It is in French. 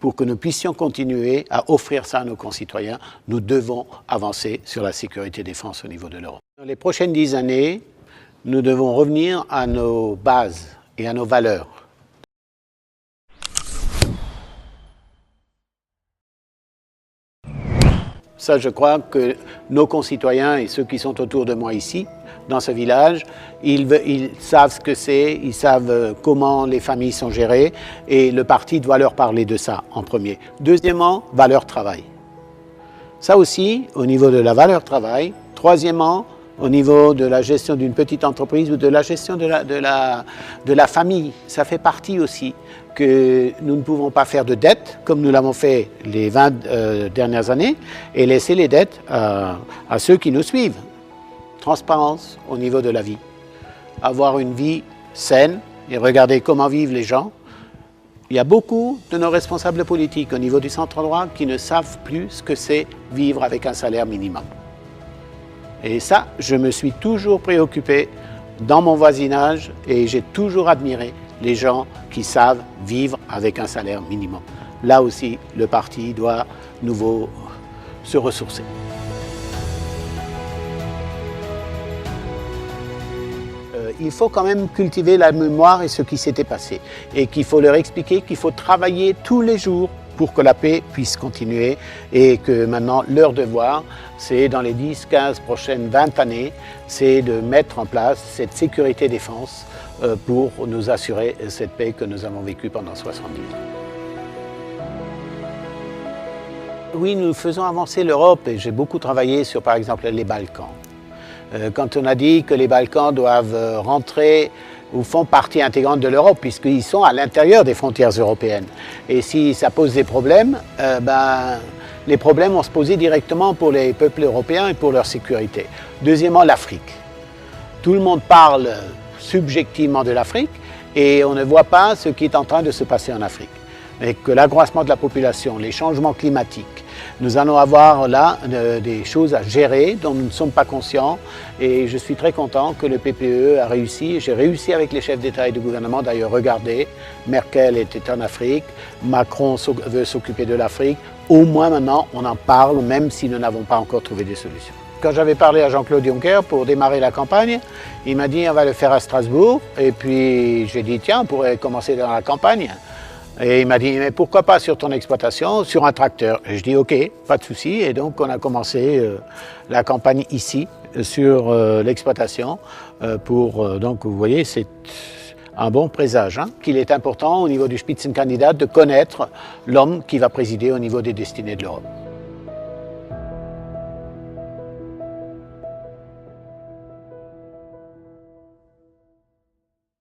Pour que nous puissions continuer à offrir ça à nos concitoyens, nous devons avancer sur la sécurité et défense au niveau de l'Europe. Dans les prochaines 10 années, nous devons revenir à nos bases et à nos valeurs. Ça, je crois que nos concitoyens et ceux qui sont autour de moi ici, dans ce village, ils savent ce que c'est, ils savent comment les familles sont gérées et le parti doit leur parler de ça en premier. Deuxièmement, valeur travail. Ça aussi, au niveau de la valeur travail. Troisièmement, au niveau de la gestion d'une petite entreprise ou de la gestion de la famille. Ça fait partie aussi que nous ne pouvons pas faire de dettes comme nous l'avons fait les 20 dernières années et laisser les dettes à ceux qui nous suivent. Transparence au niveau de la vie. Avoir une vie saine et regarder comment vivent les gens. Il y a beaucoup de nos responsables politiques au niveau du centre droit qui ne savent plus ce que c'est vivre avec un salaire minimum. Et ça, je me suis toujours préoccupé dans mon voisinage et j'ai toujours admiré les gens qui savent vivre avec un salaire minimum. Là aussi, le parti doit nouveau se ressourcer. Il faut quand même cultiver la mémoire et ce qui s'était passé. Et qu'il faut leur expliquer qu'il faut travailler tous les jours pour que la paix puisse continuer et que maintenant leur devoir, c'est dans les 10, 15 prochaines 20 années, c'est de mettre en place cette sécurité défense pour nous assurer cette paix que nous avons vécue pendant 70 ans. Oui, nous faisons avancer l'Europe et j'ai beaucoup travaillé sur par exemple les Balkans. Quand on a dit que les Balkans doivent rentrer ou font partie intégrante de l'Europe puisqu'ils sont à l'intérieur des frontières européennes. Et si ça pose des problèmes, les problèmes vont se poser directement pour les peuples européens et pour leur sécurité. Deuxièmement, l'Afrique. Tout le monde parle subjectivement de l'Afrique et on ne voit pas ce qui est en train de se passer en Afrique. Mais que l'accroissement de la population, les changements climatiques, nous allons avoir là des choses à gérer dont nous ne sommes pas conscients et je suis très content que le PPE a réussi. J'ai réussi avec les chefs d'État et de gouvernement d'ailleurs, regardez, Merkel était en Afrique, Macron veut s'occuper de l'Afrique. Au moins maintenant on en parle même si nous n'avons pas encore trouvé des solutions. Quand j'avais parlé à Jean-Claude Juncker pour démarrer la campagne, il m'a dit on va le faire à Strasbourg et puis j'ai dit tiens on pourrait commencer dans la campagne. Et il m'a dit, mais pourquoi pas sur ton exploitation, sur un tracteur? Et je dis, ok, pas de souci. Et donc, on a commencé la campagne ici, sur l'exploitation. Donc, vous voyez, c'est un bon présage. Qu'il est important, au niveau du Spitzenkandidat, de connaître l'homme qui va présider au niveau des destinées de l'Europe.